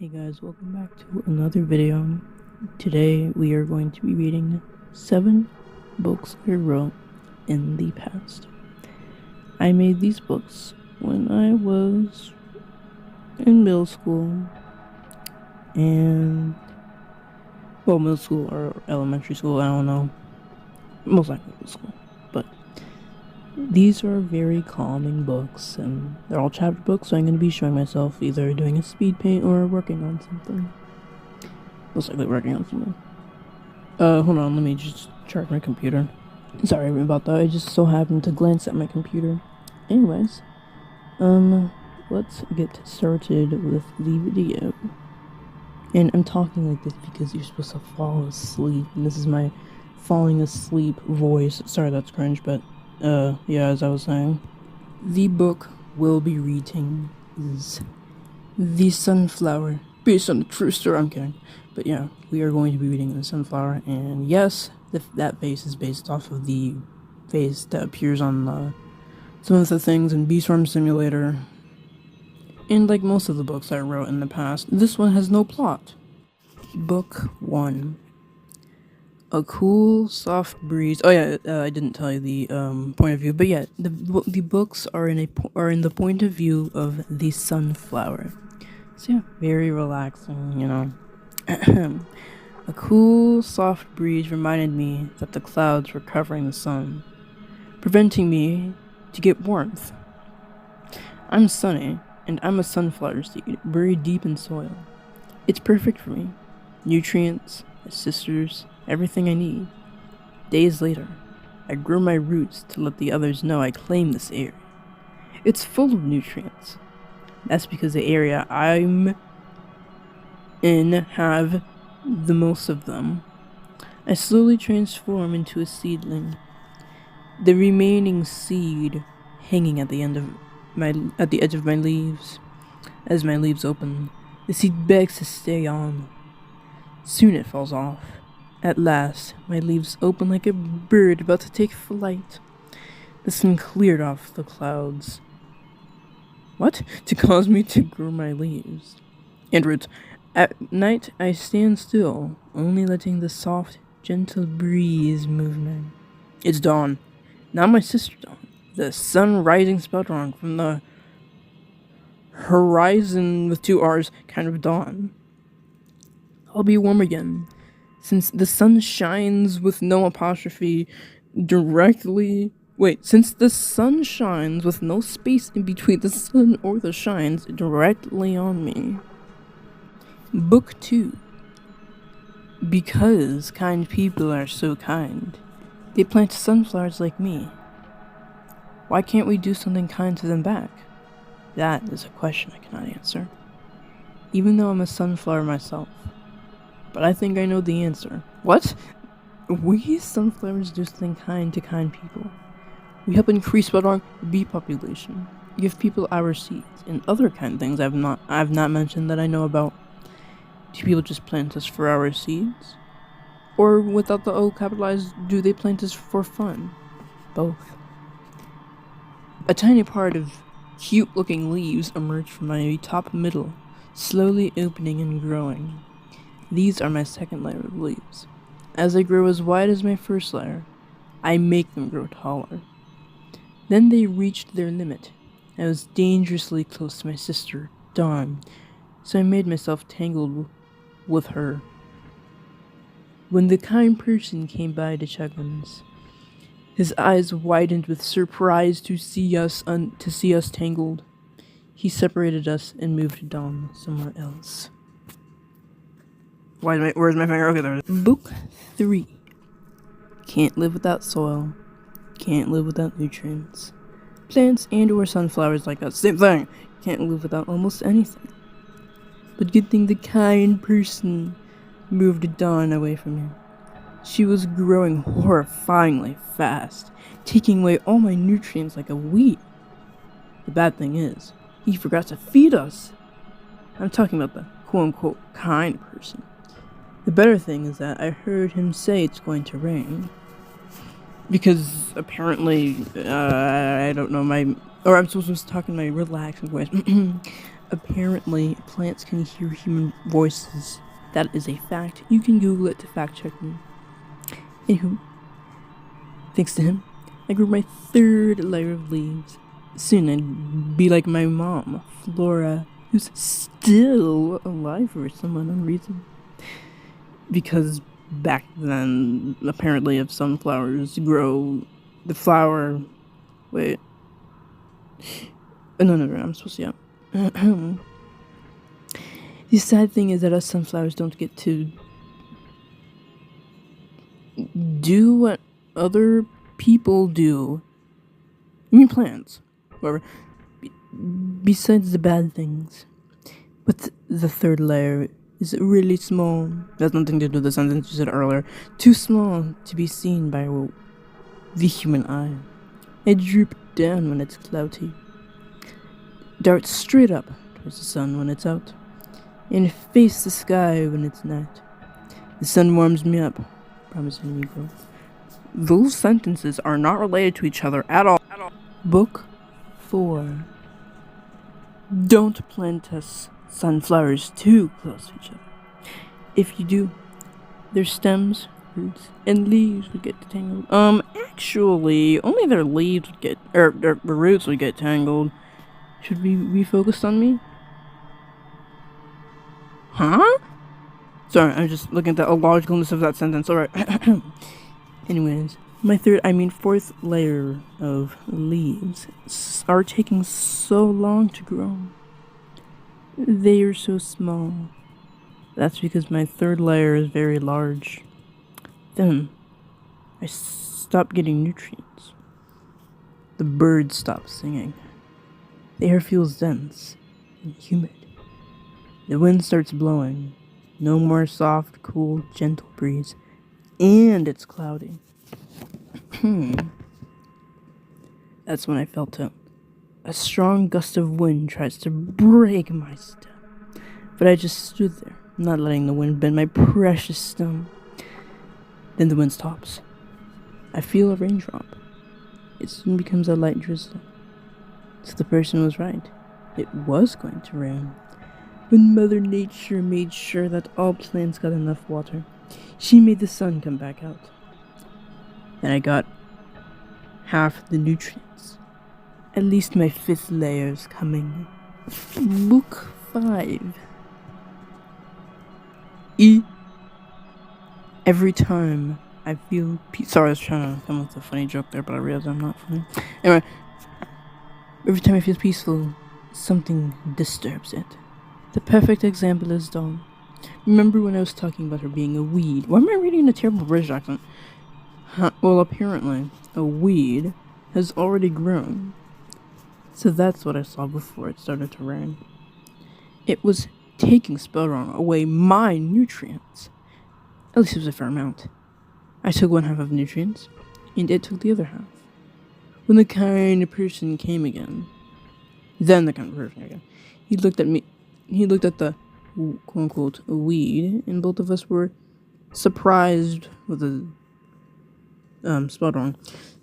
Hey guys, welcome back to another video. Today we are going to be reading 7 books I wrote in the past. I made these books when I was in middle school middle school or elementary school, I don't know. Most likely middle school. But these are very calming books, and they're all chapter books, so I'm going to be showing myself either doing a speed paint or working on something. Most likely working on something. Hold on, let me just charge my computer. Sorry about that, I just so happened to glance at my computer. Anyways, let's get started with the video. And I'm talking like this because you're supposed to fall asleep, and this is my falling asleep voice. Sorry, that's cringe, but yeah, as I was saying, the book we'll be reading is The Sunflower, based on the true story. I'm kidding. But yeah, we are going to be reading The Sunflower, and yes, that face is based off of the face that appears on some of the things in Beestorm Simulator. And like most of the books I wrote in the past, this one has no plot. Book 1. A cool, soft breeze. Oh yeah, I didn't tell you the point of view, but yeah, the books are in the point of view of the sunflower. So yeah, very relaxing, you know. A cool, soft breeze reminded me that the clouds were covering the sun, preventing me to get warmth. I'm sunny, and I'm a sunflower seed buried deep in soil. It's perfect for me. Nutrients, sisters, everything I need. Days later, I grow my roots to let the others know I claim this area. It's full of nutrients. That's because the area I'm in have the most of them. I slowly transform into a seedling, the remaining seed hanging at the edge of my leaves. As my leaves open, the seed begs to stay on. Soon it falls off. At last, my leaves open like a bird about to take flight. The sun cleared off the clouds. What? To cause me to grow my leaves and roots. At night, I stand still, only letting the soft, gentle breeze move me. It's dawn. Now my sister dawn. The sun rising sputtering from the horizon with 2 R's kind of dawn. I'll be warm again, since the sun shines with no apostrophe since the sun shines with no space in between the sun or the shines directly on me. Book 2. Because kind people are so kind, they plant sunflowers like me. Why can't we do something kind to them back? That is a question I cannot answer, even though I'm a sunflower myself. But I think I know the answer. What? We sunflowers do something kind to kind people. We help increase the bee population, give people our seeds, and other kind things I've not mentioned that I know about. Do people just plant us for our seeds? Or without the O capitalized, do they plant us for fun? Both. A tiny part of cute-looking leaves emerge from my top middle, slowly opening and growing. These are my second layer of leaves. As they grow as wide as my first layer, I make them grow taller. Then they reached their limit. I was dangerously close to my sister, Dawn, so I made myself tangled with her. When the kind person came by to check on us, his eyes widened with surprise to see us tangled. He separated us and moved Dawn somewhere else. Where's my finger? Okay, there it is. Book 3. Can't live without soil. Can't live without nutrients. Plants and or sunflowers like us. Same thing. Can't live without almost anything. But good thing the kind person moved Dawn away from me. She was growing horrifyingly fast, taking away all my nutrients like a weed. The bad thing is, he forgot to feed us. I'm talking about the quote-unquote kind person. The better thing is that I heard him say it's going to rain. Because apparently, I don't know, I'm supposed to talk in my relaxing voice. Apparently, plants can hear human voices. That is a fact. You can Google it to fact check me. Anywho, thanks to him, I grew my third layer of leaves. Soon I'd be like my mom, Flora, who's still alive for some unknown reason. Because back then, apparently, if sunflowers grow, the flower. Wait. No, I'm supposed to, yeah. The sad thing is that us sunflowers don't get to do what other people do. I mean, plants. Whatever. Besides the bad things. But the third layer is really small. That's nothing to do with the sentence you said earlier. Too small to be seen by the human eye. It droops down when it's cloudy. Darts straight up towards the sun when it's out. And face the sky when it's night. The sun warms me up, promising me growth. Those sentences are not related to each other at all. Book 4. Don't plant us sunflowers too close to each other. If you do, their stems, roots, and leaves would get tangled. Actually, only their leaves would get, their roots would get tangled. Should we be focused on me? Huh? Sorry, I'm just looking at the illogicalness of that sentence. Alright. Anyways, fourth layer of leaves are taking so long to grow. They are so small. That's because my third layer is very large. Then, I stopped getting nutrients. The birds stop singing. The air feels dense and humid. The wind starts blowing. No more soft, cool, gentle breeze. And it's cloudy. That's when I felt it. A strong gust of wind tries to break my stem. But I just stood there, not letting the wind bend my precious stem. Then the wind stops. I feel a raindrop. It soon becomes a light drizzle. So the person was right. It was going to rain. But Mother Nature made sure that all plants got enough water. She made the sun come back out. Then I got half the nutrients. At least my fifth layer's coming. Book 5. Every time I feel sorry, I was trying to come up with a funny joke there, but I realized I'm not funny. Anyway, every time I feel peaceful, something disturbs it. The perfect example is Dawn. Remember when I was talking about her being a weed? Why am I reading a terrible British accent? Well, apparently, a weed has already grown. So that's what I saw before it started to rain. It was taking Spellrun away my nutrients. At least it was a fair amount. I took one half of nutrients, and it took the other half. When the kind person came again, he looked at me. He looked at the quote-unquote weed, and both of us were surprised with the spot wrong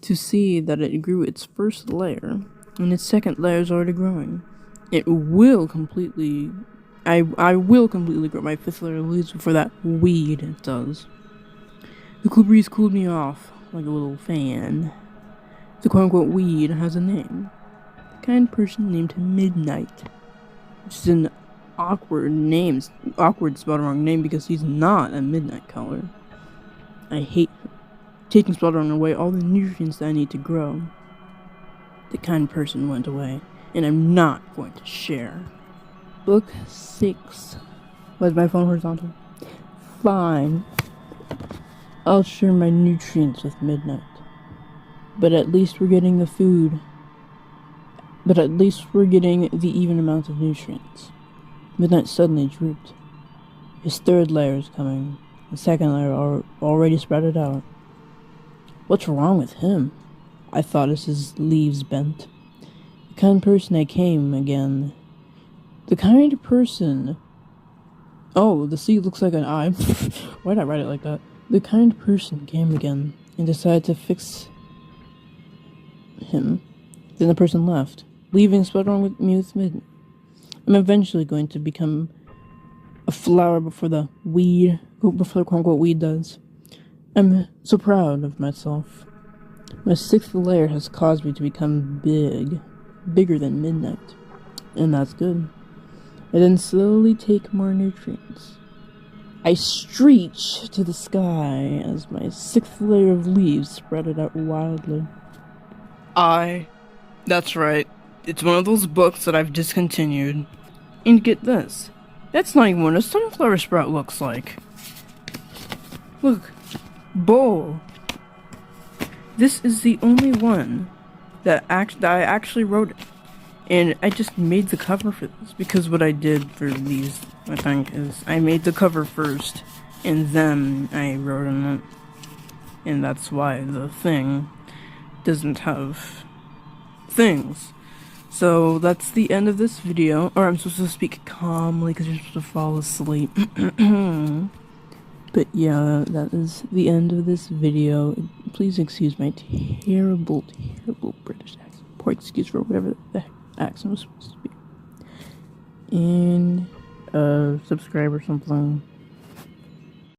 to see that it grew its first layer, and its second layer is already growing. It will completely. I will completely grow my fifth layer of leaves before that weed does. The cool breeze cooled me off like a little fan. The quote-unquote weed has a name. The kind person named Midnight, which is an awkward spelled wrong name because he's not a midnight color. I hate taking spelled wrong away all the nutrients that I need to grow. The kind person went away, and I'm not going to share. Book 6. Was my phone horizontal? Fine. I'll share my nutrients with Midnight. But at least we're getting the food. But at least we're getting the even amount of nutrients. Midnight suddenly drooped. His third layer is coming. The second layer already sprouted out. What's wrong with him? I thought as his leaves bent. The kind person came again. The kind person... Oh, the sea looks like an eye. Why'd I write it like that? The kind person came again and decided to fix him. Then the person left, leaving spelled wrong with me with Midnight. I'm eventually going to become a flower before the quote-unquote weed does. I'm so proud of myself. My 6th layer has caused me to become bigger than midnight, and that's good. I then slowly take more nutrients. I screech to the sky as my 6th layer of leaves spread it out wildly. That's right. It's one of those books that I've discontinued. And get this. That's not even what a sunflower sprout looks like. Look. Bowl. This is the only one that I actually wrote it. And I just made the cover for this because what I did for these, I think, is I made the cover first and then I wrote on it. And that's why the thing doesn't have things. So that's the end of this video. Or I'm supposed to speak calmly because you're supposed to fall asleep. But yeah, that is the end of this video. Please excuse my terrible British accent. Poor excuse for whatever the heck accent was supposed to be. And subscribe or something.